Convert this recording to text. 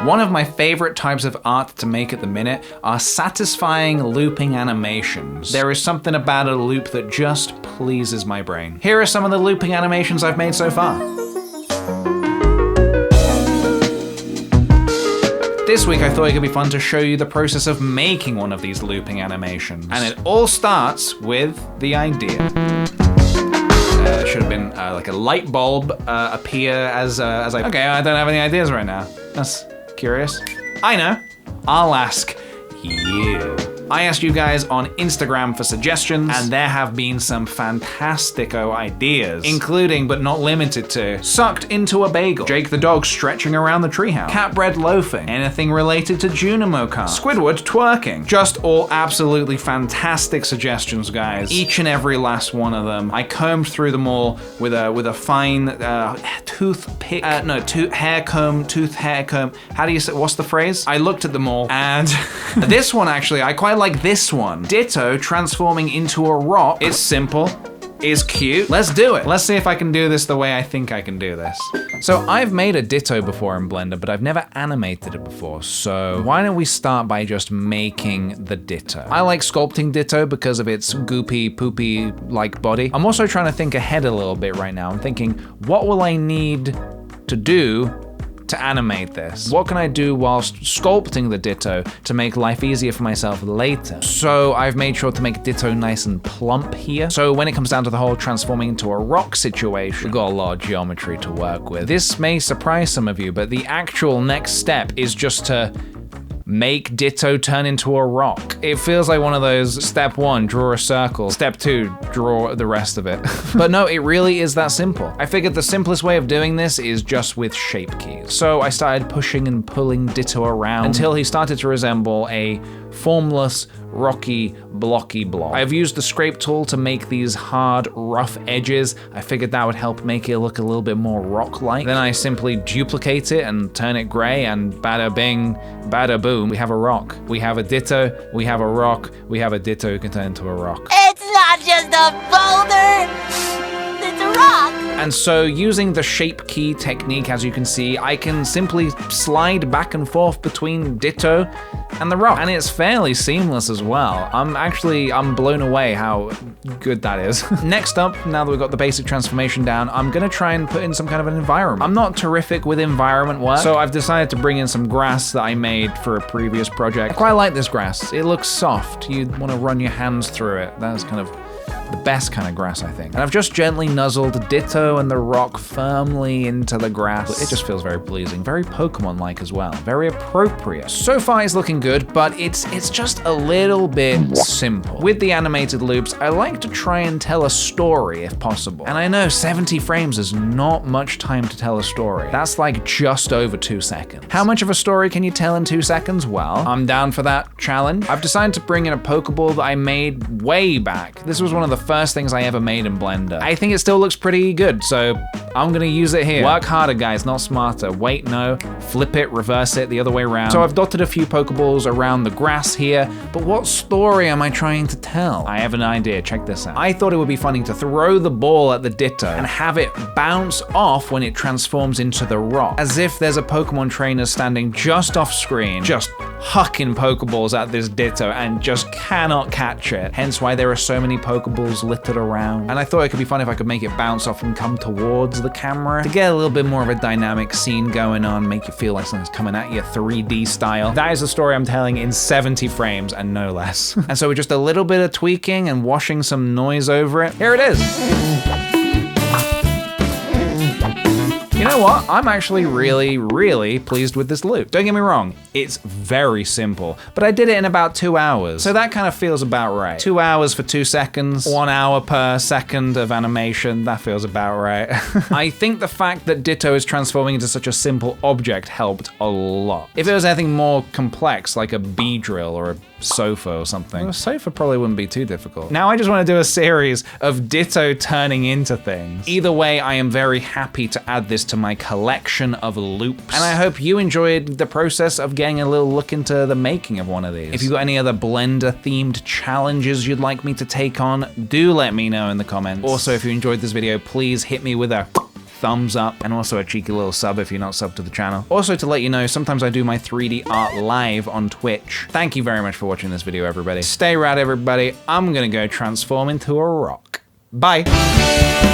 One of my favorite types of art to make at the minute are satisfying looping animations. There is something about a loop that just pleases my brain. Here are some of the looping animations I've made so far. This week I thought it could be fun to show you the process of making one of these looping animations. And it all starts with the idea. It should have been like a light bulb appear as I... Okay, I don't have any ideas right now. That's curious. I know. I'll ask you. I asked you guys on Instagram for suggestions, and there have been some fantastico ideas, including but not limited to sucked into a bagel, Jake the dog stretching around the treehouse, Catbread loafing, anything related to Junimo-kan, Squidward twerking. Just all absolutely fantastic suggestions, guys. Each and every last one of them. I combed through them all with a fine hair comb. How do you say? What's the phrase? I looked at them all, and this one actually, I quite like this one. Ditto transforming into a rock. It's simple, it's cute. Let's do it. Let's see if I can do this the way I think I can do this. So I've made a Ditto before in Blender, but I've never animated it before. So why don't we start by just making the Ditto? I like sculpting Ditto because of its goopy, poopy like body. I'm also trying to think ahead a little bit right now. I'm thinking, what will I need to do to animate this? What can I do whilst sculpting the Ditto to make life easier for myself later? So I've made sure to make Ditto nice and plump here. So when it comes down to the whole transforming into a rock situation, we've got a lot of geometry to work with. This may surprise some of you, but the actual next step is just to make Ditto turn into a rock. It feels like one of those, step 1, draw a circle. Step 2, draw the rest of it. But no, it really is that simple. I figured the simplest way of doing this is just with shape keys. So I started pushing and pulling Ditto around until he started to resemble a formless, rocky, blocky blob. I've used the scrape tool to make these hard, rough edges. I figured that would help make it look a little bit more rock-like. Then I simply duplicate it and turn it gray, and bada bing, bada boom, we have a rock. We have a Ditto, we have a rock, we have a Ditto who can turn into a rock. It's not just a boulder, it's a rock. And so using the shape key technique, as you can see, I can simply slide back and forth between Ditto and the rock. And it's fairly seamless as well. I'm blown away how good that is. Next up, now that we've got the basic transformation down, I'm gonna try and put in some kind of an environment. I'm not terrific with environment work, so I've decided to bring in some grass that I made for a previous project. I quite like this grass. It looks soft. You'd wanna run your hands through it. That's kind of the best kind of grass, I think. And I've just gently nuzzled Ditto and the rock firmly into the grass. It just feels very pleasing, very Pokemon-like as well, very appropriate. So far it's looking good, but it's just a little bit simple. With the animated loops, I like to try and tell a story if possible. And I know 70 frames is not much time to tell a story. That's like just over 2 seconds. How much of a story can you tell in 2 seconds? Well, I'm down for that challenge. I've decided to bring in a Pokeball that I made way back. This was one of the first things I ever made in Blender. I think it still looks pretty good, so I'm gonna use it here. Work harder, guys, not smarter. Wait, no, flip it, reverse it, the other way around. So I've dotted a few Pokeballs around the grass here, but what story am I trying to tell? I have an idea, check this out. I thought it would be funny to throw the ball at the Ditto and have it bounce off when it transforms into the rock, as if there's a Pokemon trainer standing just off screen, just hucking Pokeballs at this Ditto and just cannot catch it. Hence why there are so many Pokeballs littered around. And I thought it could be fun if I could make it bounce off and come towards the camera to get a little bit more of a dynamic scene going on, make you feel like something's coming at you 3D style. That is the story I'm telling in 70 frames and no less. And so with just a little bit of tweaking and washing some noise over it, here it is. You know what? I'm actually really pleased with this loop. Don't get me wrong, it's very simple, but I did it in about 2 hours. So that kind of feels about right. 2 hours for 2 seconds, 1 hour per second of animation, that feels about right. I think the fact that Ditto is transforming into such a simple object helped a lot. If it was anything more complex, like a Beedrill or a sofa or something, well, a sofa probably wouldn't be too difficult. Now I just want to do a series of Ditto turning into things. Either way, I am very happy to add this to my collection of loops, and I hope you enjoyed the process of getting a little look into the making of one of these. If you've got any other Blender themed challenges you'd like me to take on, do let me know in the comments. Also, if you enjoyed this video, please hit me with a thumbs up and also a cheeky little sub if you're not subbed to the channel. Also, to let you know, sometimes I do my 3D art live on Twitch. Thank you very much for watching this video, everybody. Stay rad, everybody. I'm gonna go transform into a rock. Bye.